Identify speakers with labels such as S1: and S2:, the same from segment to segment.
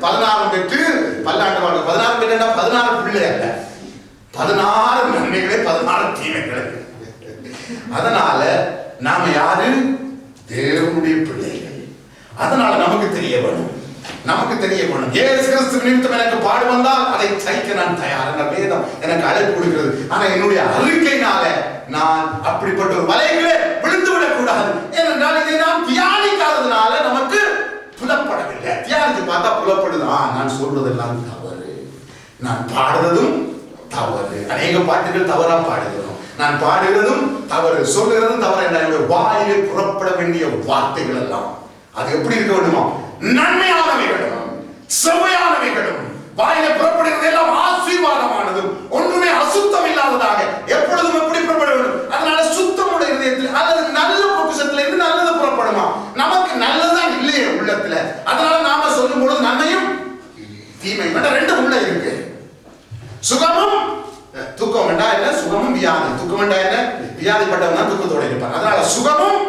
S1: 16 பெற்று பல்லாண்டு வாழ்க்கை. 16 பெற்றா 16 பிள்ளை அல்ல, 16 நன்மைகளே 16 தீமைகளே. அதனால நாம யாரு? தேவனுடைய பிள்ளைகள். அதனால நமக்கு தெரிய வேணும், நமக்கு தெரிய வேணும். இயேசு கிறிஸ்து நிமித்தம் எனக்கு பாடு வந்தால் அதை சகிக்க நான் தயார் என்ற வேதம் எனக்கு அழைப்பு கொடுக்கிறது. ஆனா என்னுடைய அறிக்கையினால நான் அப்படிப்பட்ட ஒரு வலைகளே விழுந்து விடக் கூடாது. ஏனென்றால் இதை நாம் தியானிக்காததுனால நமக்கு புலப்படவில்லை. தியானித்து பார்த்தா புலப்படுதான். நான் சொல்றதெல்லாம் தவறு, நான் பாடுறதும் தவறு. அநேக பாட்டுகள் தவறா பாடுகிறோம், நான் பாடுகிறதும் தவறு, சொல்லுகிறதும் தவறு. என்னுடைய வாயிலே புறப்பட வேண்டிய வார்த்தைகள் எல்லாம் அது எப்படி இருக்க வேண்டுமா? நன்மையானவைகளும் செவ்வையானவைகளும். வாயிலே புறப்படுகிறது எல்லாம் ஆசீர்வாதமானதும் ஒன்றுமே அசுத்தம் இல்லாததாக எப்பொழுதும் எப்படி புறப்பட வேண்டும்? அதனால சுத்தமுடைய இதயத்தில் அல்லது நல்ல பொக்கிஷத்துல இருந்து நல்லது புறப்படுமா? நமக்கு நல்லதுதான் இல்லையே உள்ளத்துல. அதனால நாம சொல்லும் பொழுது நன்மையும் தீமை ரெண்டும் உள்ள இருக்கு. சுகமும் துக்கம் வேண்டா என்ன? சுகமும் வியாதி. துக்கம் வேண்டா என்ன? வியாதிப்பட்டவன் தான் துக்கத்தோட இருப்பான். அதனால சுகமும்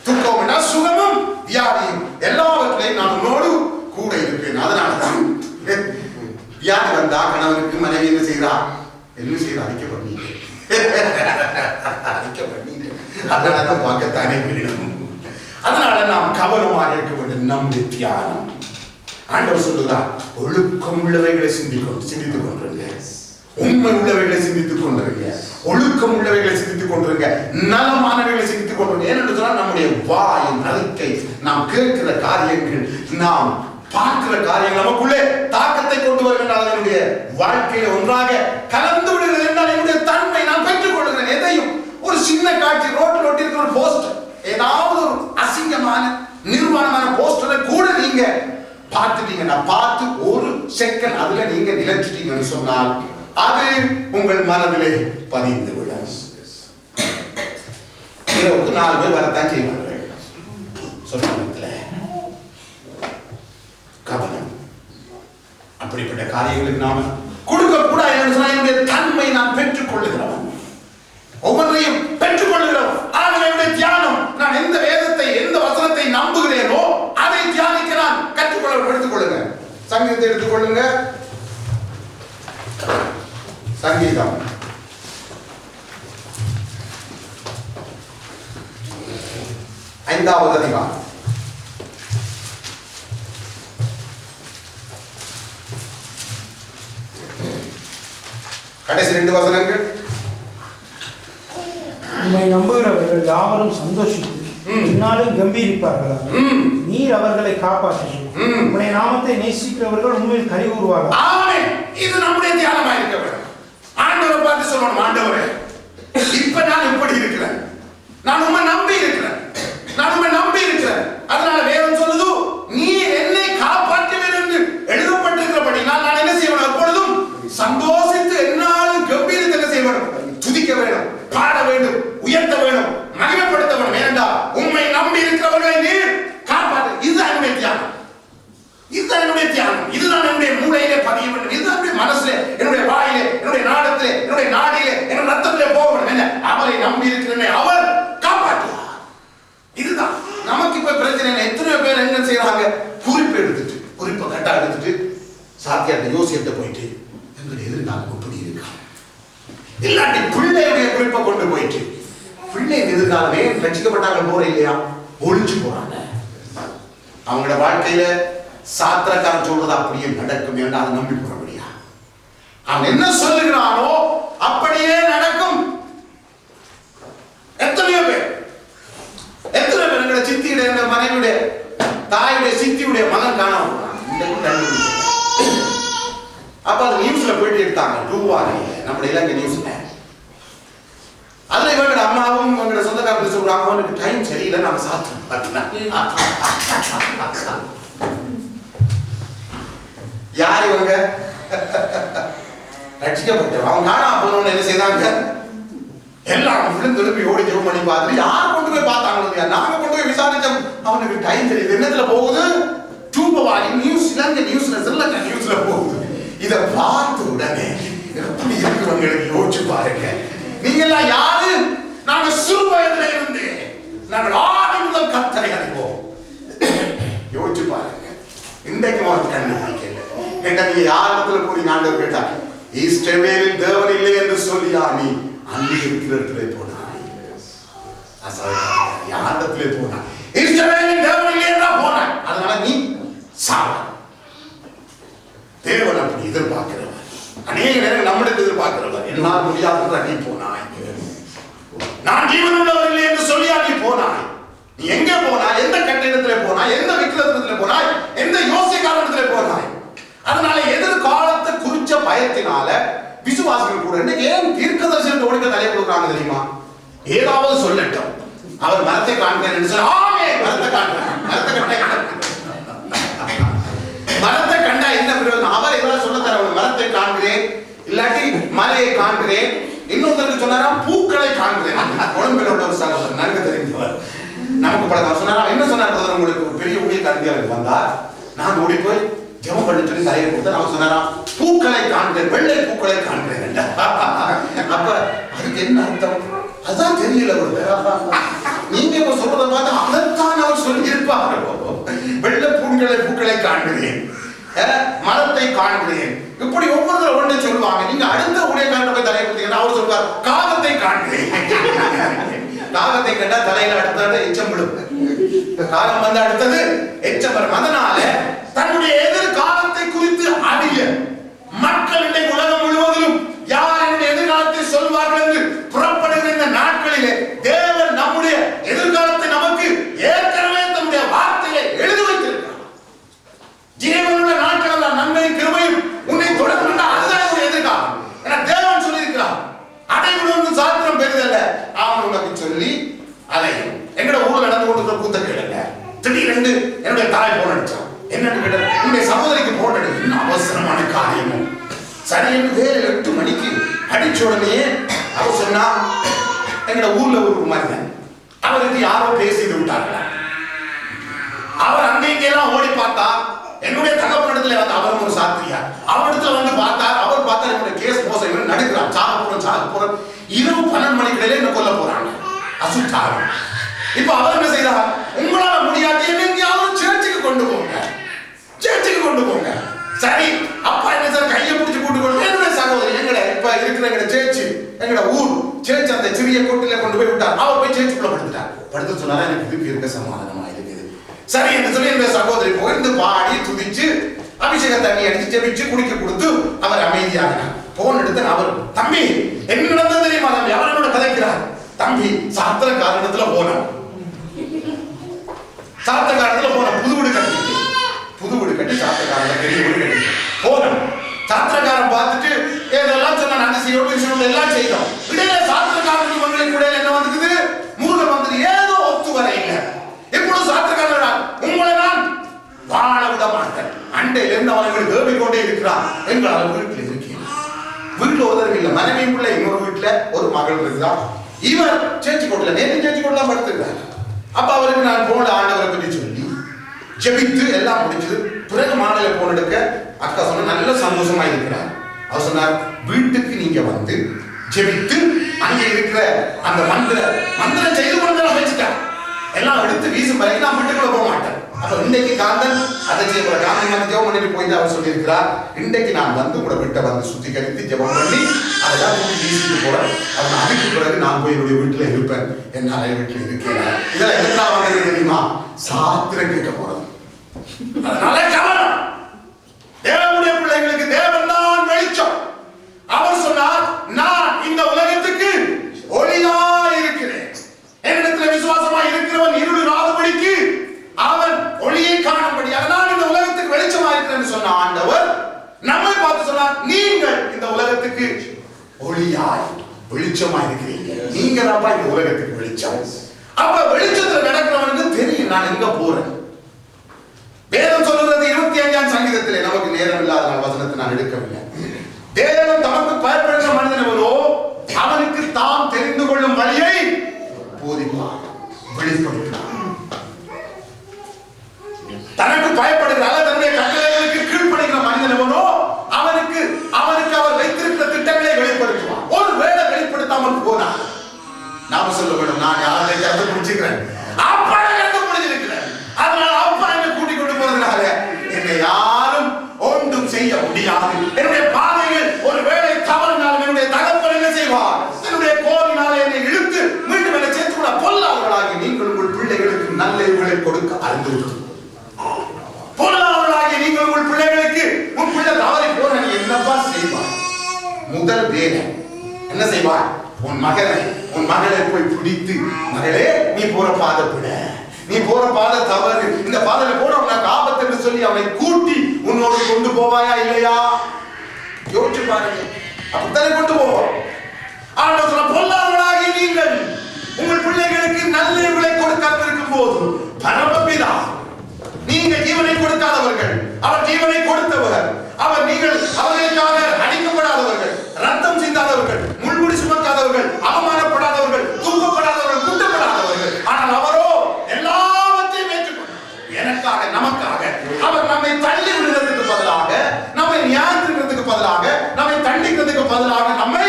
S1: துக்கம் வேண்டா, சுகமும் வியாதியும் எல்லாவற்றையும் நான் உன்னோடு கூட இருப்பேன். அதனாலதான் வியாதி வந்தா கணவனுக்கு மனைவி என்ன செய்யறா? என்ன செய்யறா? அழிக்க பண்ணீங்க, அழிக்க பண்ணீங்க. அதனாலதான் பார்க்கத்தானே வேணும். அதனால நாம் கவனமாக இருக்க வேண்டும். நம்முடைய தியானம் ஆண்டவர் சொல்லுகிறார், ஒழுக்கம் உள்ளவைகளை சிந்தித்துக் கொண்டிருங்க, உண்மை உள்ளவைகளை சிந்தித்துக் கொண்டிருங்க, ஒழுக்கம் உள்ளவைகளை சிந்தித்துக் கொண்டிருங்க, நலமானவைகளை சிந்தித்துக் கொண்டிருங்க. ஏனென்று சொன்னால் நம்முடைய வாயின் அறிக்கை, நாம் கேட்கிற காரியங்கள், நாம் பார்க்கிற காரியங்கள் நமக்குள்ளே தாக்கத்தை கொண்டு வருகின்றால் என்னுடைய வாழ்க்கையில ஒன்றாக கலந்து விடுகிறது என்றால் என்னுடைய தன்மை நான் பெற்றுக் கொள்கிறேன். எதையும் ஒரு சின்ன காட்சி, ரோட்டில் ஒட்டியிருக்கிற ஒரு போஸ்டர், ஏதாவது ஒரு அசிங்கமான நிர்வாணமான போஸ்டரை கூட நீங்க பார்த்துட்டீங்கன்னா, பார்த்து ஒரு செகண்ட் அதுல நீங்க நிலைச்சிட்டீங்கன்னு சொன்னால் அது உங்கள் மனதிலே பதிந்து விடும். 4 பேர் வரத்தான் செய்வார்கள். சொன்னத்துல கவனம். அப்படிப்பட்ட காரியங்களுக்கு நாம கொடுக்க கூட என்னுடைய தன்மை நான் பெற்றுக் கொள்ளுகிறவன், ஒவ்வொன்றையும் பெற்றுக் கொள்ளுகிறவன். ஆகவே தியானம், நான் எந்த வேதத்தை எந்த வசனத்தை நம்புகிறேனோ அதை தியானிக்க நான் கற்றுக்கொள்ள எடுத்துக் கொள்ளுங்க. சங்கீதத்தை எடுத்துக்கொள்ளுங்க. சங்கீதம் 5வது அதிகாரம். கடைசி 2 வசனங்கள்.
S2: உம்மை நம்புகிறவர்கள் யாவரும் சந்தோஷித்து இந்நாளும் கம்பீரிப்பார்களா? நீர் அவர்களை காப்பாற்றுவீர். உம்முடைய நாமத்தை நேசிக்கிறவர்கள் உண்மையில் கனி கூறுவார்கள்.
S1: ஆமென். இது நம்முடைய தியானமாக இருக்க வேண்டும். ஆண்டவரை பார்த்து சொல்லணும், ஆண்டவரே இப்ப நான் இப்படி இருக்கிறேன், நான் உம்மை நம்பி இருக்கிறேன், நான் உம்மை நம்பி இருக்கிறேன். அதனால வேதம் சொல்லுது, நீ என்னை காப்பாற்றுவீர் என்று எழுதப்பட்டிருக்கிறபடி நான் என்ன செய்ய வேண்டும்? எப்பொழுதும் சந்தோஷித்து என்னாலும் கம்பீரித்து என்ன செய்ய வேண்டும்? துதிக்க வேண்டும், பாட வேண்டும், உயர்த்த வேண்டும், மகிமைப்படுத்த வேண்டும். ஏனென்றால் உம்மை நம்பி இருக்கிறவர்களை நீர் காப்பாற்று. இதுதான் என்னுடைய தியானம், இதுதான் என்னுடைய தியானம். இதுதான் என்னுடைய மூளையிலே பதிய வேண்டும். இதுதான் என்னுடைய மனசிலே, என்னுடைய வாயிலே, என்னுடைய நாடத்திலே, என்னுடைய நாடிலே, என்னுடைய ரத்தத்திலே போக வேண்டும். என்ன? அவரை நம்பி இருக்கிறேன், அவர் காப்பாற்றுவார். இதுதான் நமக்கு இப்ப பிரச்சனை. எத்தனை பேர் என்ன செய்யறாங்க? குறிப்பு எடுத்துட்டு, குறிப்பை கட்டா எடுத்துட்டு சாத்தியாட்ட யோசியத்தை போயிட்டு எங்களுடைய எதிர்காலம் எப்படி இருக்கா, இல்லாட்டி பிள்ளையுடைய குறிப்பை கொண்டு போயிட்டு பிள்ளை எதிர்காலமே ரட்சிக்கப்பட்டாங்க போற இல்லையா, ஒழிச்சு போறாங்க. அவங்களோட வாழ்க்கையில சாத்திரக்காரன் சொல்றது அப்படியே நடக்கும் என்று அதை நம்பி போற முடியா? அவன் என்ன சொல்லுகிறானோ அப்படியே நடக்கும். எத்தனையோ பேர் எங்களோட சித்தியுடைய, எங்க மனைவியுடைய தாயுடைய சித்தியுடைய மகன் காணாம அப்ப அது நியூஸ்ல போயிட்டு எடுத்தாங்க. டூவாரி நம்முடைய இலங்கை நியூஸ்ல. அதுல இவங்களோட அம்மாவும் இவங்களோட சொந்தக்காரர்கள் சொல்றாங்க, அவனுக்கு டைம் சரியில்லை, நாம சாத்திரம். யார் இவங்க? ரட்சிக்கப்பட்டவங்க. அவங்க காணாம போனவங்க என்ன செய்தாங்க? எல்லாம் திருப்பி ஓடி ஜெபம் பண்ணி பார்த்துட்டு யார் கொண்டு போய் பார்த்தாங்க? நாங்க கொண்டு போய் விசாரிச்சோம். அவனுக்கு டைம் தெரியுது. என்னத்துல போகுது? டூபவாரி நியூஸ், இலங்கை நியூஸ்ல, ஸ்ரீலங்கா நியூஸ்ல போகுது. இதை பார்த்து உடனே எப்படி இருக்கிறவங்களுக்கு யோசிச்சு பாருங்க. நீங்க எல்லாம் யாரு? நாங்க சிறு வயதுல இருந்து நாங்கள் ஆதி முதல் கர்த்தரை அறிவோம். யோசிச்சு பாருங்க. இன்றைக்கு அவன் கண்ணு வைக்கல. நீங்க யார் இடத்துல போறீங்க? ஆண்டவர் கேட்டார், இஸ்ரவேலில் தேவன் இல்லை என்று சொல்லியா நீ அங்கே இருக்கிற இடத்துல போனாய். யார் இடத்துல போனாய்? இஸ்ரவேலில் தேவன் இல்லை என்றா போனாய். அதனால நீ சாவ. தேவன் அப்படி எதிர்பார்க்கிறவர். அநேக நேரம் நம்மிடத்தில் எதிர்பார்க்கிறவர். என்னால் முடியாத நீ போனாய். நான் ஜீவன் உள்ளவர் இல்லை என்று சொல்லியா நீ போனாய். நீ எங்க போனாய்? எந்த கட்டிடத்துல போனாய்? எந்த விக்கிரகத்துல போனாய்? எந்த யோசிக்காரத்துல போனாய்? அதனால எதிர்காலத்தை குறிச்ச பயத்தினால விசுவாசிகள் கூட இன்னைக்கு ஏன் தீர்க்கதரிசனத்தை உடைக்க தலையை கொடுக்குறாங்க தெரியுமா? ஏதாவது சொல்லட்டும், அவர் மரத்தை காண்கிறேன் சொல்ல, மரத்தை காண்கிறேன், மரத்தை கண்டா என்ன பிரயோஜனம்? அவர் ஏதாவது சொல்ல தர, மரத்தை காண்கிறேன், இல்லாட்டி மலையை காண்கிறேன். இன்னொருத்தருக்கு சொன்னாராம் பூக்களை காண்கிறேன். கொழும்பில் உள்ள ஒரு சகோதரர் நன்கு தெரிந்தவர் நமக்கு பழக்கம் சொன்னாரா, என்ன சொன்னார்? உங்களுக்கு ஒரு பெரிய ஊழிய கருந்தியாளர் வந்தார், நான் ஓடி போய் ஜெபம் பண்ணி சொல்லி தலையை கொடுத்து அவர் சொன்னாராம், பூக்களை காண்கிறேன், வெள்ளை பூக்களை காண்கிறேன். அப்ப அதுக்கு என்ன அர்த்தம்? அதான் தெரியல. நீங்க இப்ப சொல்றதை பார்த்து அதைத்தான் அவர் சொல்லி இருப்பார். வெள்ளை பூக்களை காண்கிறேன், மரத்தை காண்கிறேன், இப்படி ஒவ்வொருத்தரும் ஒன்றை சொல்லுவாங்க. நீங்க அடுத்த ஊழியக்காரர் போய் தலையை கொடுத்தீங்கன்னா அவர் சொல்வார், காகத்தை காண்கிறேன். காகத்தை கண்டா தலையில அடுத்தது எச்சம் விடும். காகம் வந்து அடுத்தது எச்சம் வரும். அதனால தன்னுடைய எதிர்காலத்தை குறித்து அறிய மக்களிடையே உலகம் முழுவதிலும் யார் என்னுடைய எதிர்காலத்தை சொல்வார்கள் என்று புறப்படுகிற இந்த நாட்களிலே தேவன் நம்முடைய எதிர்காலத்தை நமக்கு ஏற்கனவே தன்னுடைய வார்த்தையை எழுதி வைத்திருக்கிறார். ஜீவனுள்ள நாட்கள் நன்மை கிருபையும் உன்னை தொடர்ந்து அதுதான் என்னுடைய எதிர்காலம் என தேவன் சொல்லியிருக்கிறார். அதை விட சாத்திரம் பெரிதல்ல. அவன் உனக்கு சொல்லி அதை எங்கட ஊர்ல நடந்து கொண்டிருக்கிற கூத்த கேளுங்க. திடீரென்று என்னுடைய தாய் போன் அடிச்சான். என்னன்னு கேட்ட, உன்னுடைய சகோதரிக்கு போன் அடி. இன்னும் அவசரமான காரியமும் சரி என்று வேலை 8 மணிக்கு அடிச்ச உடனே அவர் சொன்னா, எங்கட ஊர்ல ஒரு மனிதன், அவருக்கு யாரோ பேசிட்டு விட்டார்களா. அவர் அங்கெல்லாம் ஓடி பார்த்தா என்னுடைய தகப்பனிடத்துல வந்து, அவரும் ஒரு சாத்திரியார், அவரிடத்துல வந்து பார்த்தார். அவர் பார்த்தா என்னுடைய கேஸ் மோசம், இவன் நடுக்கிறான், சாக போறோம். இரவு 12 மணிக்கிடையில என்ன கொல்ல போறாங்க, அசுத்தாரம். இப்ப அவர் என்ன செய்தார், உங்களால முடியாது, எங்கேயாவது சேர்ச்சுக்கு கொண்டு போங்க, சேர்ச்சுக்கு கொண்டு போங்க. சரி, அப்பா என்ன சார் கையை பிடிச்சு கூட்டு கொண்டு, என்னுடைய சகோதரி எங்கட இப்ப இருக்கிற எங்கட சேர்ச்சு, எங்கட ஊர் சேர்ச்சு அந்த சிறிய கோட்டில கொண்டு போய் விட்டார். அவர் போய் சேர்ச்சுக்குள்ள படுத்துட்டார். படுத்து சொன்னாரா, எனக்கு இதுக்கு இருக்க சமாதானமா இருக்குது. சரி என்று சொல்லி என்னுடைய சகோதரி போயிருந்து பாடி துதிச்சு அபிஷேக தண்ணி அடிச்சு ஜெபிச்சு குடிக்க கொடுத்து அவர் அமைதியாகினார். போன் எடுத்து அவர், தம்பி என்ன நடந்தது தெரியுமா தம்பி, அவர் என்னோட கதைக்கிறார். தம்பி சாத்திரக்காரத்துல போனார், சாத்திரக்காரத்துல போன புது வீடு கட்டி சாத்திரக்காரன் பெரிய வீடு கட்டி போனோம். சாத்திரக்காரன் பார்த்துட்டு ஏதெல்லாம் சொன்ன, அதிசயம் எல்லாம் செய்தோம். இடையில சாத்திரக்காரனுக்கு மங்களுக்கு கூட என்ன வந்துக்குது, மூல வந்து ஏதோ ஒத்து வர இல்லை. இப்பொழுது சாத்திரக்காரன், உங்களை நான் வாழ விட மாட்டேன், அண்டையில இருந்து அவர்கள் வேபி கொண்டே இருக்கிறார் எங்களால் வீட்டில் இருக்கேன். வீட்டுல உதவி இல்லை, மனைவியும் பிள்ளை, இன்னொரு வீட்டுல ஒரு மகள் இருக்கிறார். இவர் சேர்ச்சி கொண்டல, நேற்று சேர்ச்சி கொண்டலாம் படுத்துக்கிறார். அப்ப அவருக்கு நான் போன ஆண்டவரை பற்றி சொல்லி ஜெபித்து எல்லாம் முடிஞ்சது. பிறகு மாநில போன் எடுக்க அக்கா சொன்ன, நல்ல சந்தோஷமா இருக்கிறார். அவர் சொன்னார், வீட்டுக்கு நீங்க வந்து ஜெபித்து அங்கே இருக்கிற அந்த மந்திரம் செய்து கொண்டு வச்சுட்டார், எல்லாம் எடுத்து வீசும் வரைக்கும் நான் வீட்டுக்குள்ள போக மாட்டேன். அப்ப இன்றைக்கு காந்தன் அதை செய்ய போற காந்தன் வந்து ஜெபம் பண்ணிட்டு போயிட்டு அவர் சொல்லியிருக்கிறார், இன்றைக்கு நான் வந்து உங்களோட வீட்டை வந்து சுத்திகரித்து ஜெபம் பண்ணி அதெல்லாம் வீசிட்டு போறேன். அவன் அதுக்கு பிறகு நான் போய் என்னுடைய வீட்டுல இருப்பேன், என்னால வீட்டுல இருக்கிறேன். இதெல்லாம் எதுக்காக வாங்க தெரியுமா, சாத்திரம் கேட்க போறது. அதனால கவனம், தேவனுடைய பிள்ளைகளுக்கு தேவன் தான் வெளிச்சம். அவர் சொன்னார், நான் இந்த உலகத்துக்கு ஒளியா இருக்கிறேன். என்னிடத்தில் விசுவாசமா இருக்கிறவன் இருளாதபடிக்கு அவன் ஒளியை காணும்படியாக நான் இந்த உலகத்துக்கு வெளிச்சமா இருக்கிறேன் சொன்ன ஆண்டவர் நம்மை பார்த்து சொன்னார், நீங்கள் இந்த உலகத்துக்கு ஒளியாய் வெளிச்சமா இருக்கிறீங்க. நீங்க தான் இந்த உலகத்துக்கு வெளிச்சம். அப்ப வெளிச்சத்துல நடக்கிறவனுக்கு தெரியும் நான் எங்க போறேன். வேதம் சொல்லுகிறது 25ஆம் சங்கீதத்திலே, நமக்கு நேரம் இல்லாத வசனத்தை நான் எடுக்கவில்லை. தேவன் தமக்கு பயப்படுகிற மனிதனவரோ அவனுக்கு தாம் தெரிந்து கொள்ளும் வழியை போதிப்பார், வெளிப்படுத்தினார். தனக்கு பயப்படுகிற தன்னுடைய கட்டளைகளுக்கு கீழ்ப்படுகிற மனிதனவனோ அவனுக்கு அவர் வைத்திருக்கிற திட்டங்களை வெளிப்படுத்துவார். ஒரு வேளை வெளிப்படுத்தாமல் போனார், நாம சொல்ல வேண்டும், நான் யாரை கருத்து முடிச்சுக்கிறேன், அப்பா கருத்து முடிஞ்சிருக்கிறேன், அதனால அப்பா என்ன கூட்டிக் கொண்டு போறதுனால என்னை யாரும் ஒன்றும் செய்ய முடியாது. உங்களுக்கு அறிந்திருக்கும். பொருளாதாரங்களாகிய நீங்கள் உங்கள் பிள்ளைகளுக்கு உன் பிள்ளை தவறி போன நீ என்னப்பா செய்வாய்? முதல் வேலை என்ன செய்வாய்? உன் மகளை போய் பிடித்து, மகளே நீ போற பாதை பிட, நீ போற பாதை தவறு, இந்த பாதையில போன உனக்கு ஆபத்து என்று சொல்லி அவனை கூட்டி உன்னோடு கொண்டு போவாயா இல்லையா? யோசிச்சு பாருங்க. அப்படித்தானே கொண்டு போவோம். ஆண்டவர் சொல்ல, பொல்லாதவர்களாகிய நீங்கள் உங்கள் பிள்ளைகளுக்கு நல்ல கொடுக்காமல் இருக்கும் போது பரமபிதா நீங்கள் ஜீவனை கொடுக்காதவர்கள், அவர் ஜீவனை கொடுத்தவர். அவர் நீங்கள் அவர்களுக்காக அடிக்கப்படாதவர்கள், ரத்தம் சிந்தாதவர்கள், முள்முடி சுமக்காதவர்கள், அவமானப்படாதவர்கள், தூக்கப்படாதவர்கள், குட்டப்படாதவர்கள். ஆனால் அவரோ எல்லாவற்றையும் ஏற்றுக்கொண்டார். எனக்காக, நமக்காக அவர் நம்மை தள்ளி விடுறதுக்கு பதிலாக, நம்மை நியாயத்திற்கு பதிலாக, நம்மை தண்டிக்கிறதுக்கு பதிலாக நம்மை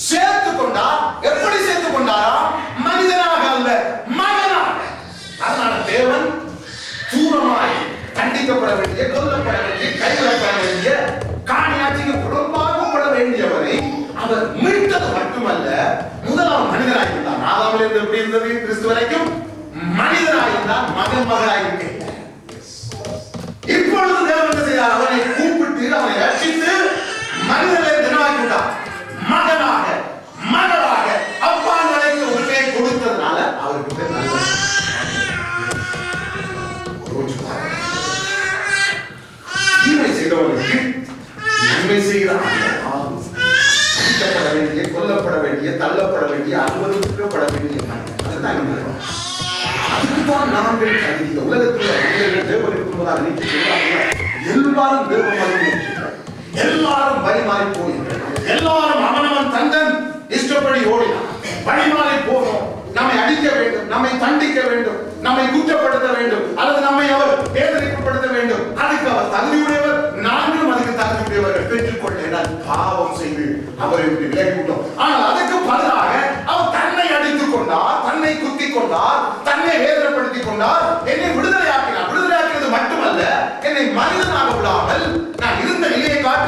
S1: சேர்த்துக் கொண்டார். எப்படி சேர்த்துக் கொண்டாரா? மனிதனாக அல்ல, மகனாக. அதனால தேவன் தூரமாய் தண்டிக்கப்பட வேண்டிய, கொல்லப்பட வேண்டிய, கைவிடப்பட வேண்டிய, காணியாட்சிக்கு புறம்பாகப்பட வேண்டியவரை அவர் மீட்டது மட்டுமல்ல, முதலாம் மனிதனாக இருந்தார். ஆதாமில் இருந்து எப்படி இருந்தது? கிறிஸ்து வரைக்கும் மனிதனாக இருந்தார், மகனாக இருக்க. இப்பொழுது தேவன் என்ன செய்தார்? அவனை கூப்பிட்டு அவனை ரட்சித்து மனிதனை தினமாக்கி விட்டார். மகனாக, மகளாக, அப்பா நிலைக்கு உரிமையை கொடுத்ததுனால அவருக்கு பேர் நல்ல தீமை செய்தவர்களுக்கு நன்மை செய்கிறார். வேண்டிய, கொல்லப்பட வேண்டிய, தள்ளப்பட வேண்டிய, அனுமதிக்கப்பட வேண்டிய அதுதான் அதுக்குதான் நாங்கள் கருதி உலகத்தில் தேவன் இருக்கும்போதாக நீக்கி சொல்றாங்க. எல்லாரும் தேவமாக எல்லாரும் வழிமாறி போகிறார்கள். எல்லாரும் அவனவன் தந்தன் இஷ்டப்படி ஓடினான். வழிமாறி போனோம். நம்மை அடிக்க வேண்டும், நம்மை தண்டிக்க வேண்டும், நம்மை குற்றப்படுத்த வேண்டும், அல்லது நம்மை அவர் வேதனைப்படுத்த வேண்டும். அதுக்கு அவர் தகுதியுடையவர், நாங்களும் அதுக்கு தகுதியுடையவர்கள். பெற்றுக்கொள்ள பாவம் செய்து அவரை விட்டு விலகிவிட்டோம். ஆனால் அதுக்கு பதிலாக அவர் தன்னை அடித்துக் கொண்டார், தன்னை குத்திக் கொண்டார், தன்னை வேதனைப்படுத்திக் கொண்டார், என்னை விடுதலையாக்கினார். விடுதலையாக்கினது மட்டுமல்ல, என்னை மனிதனாக விடாமல் நான் இருந்த நிலையை காட்டி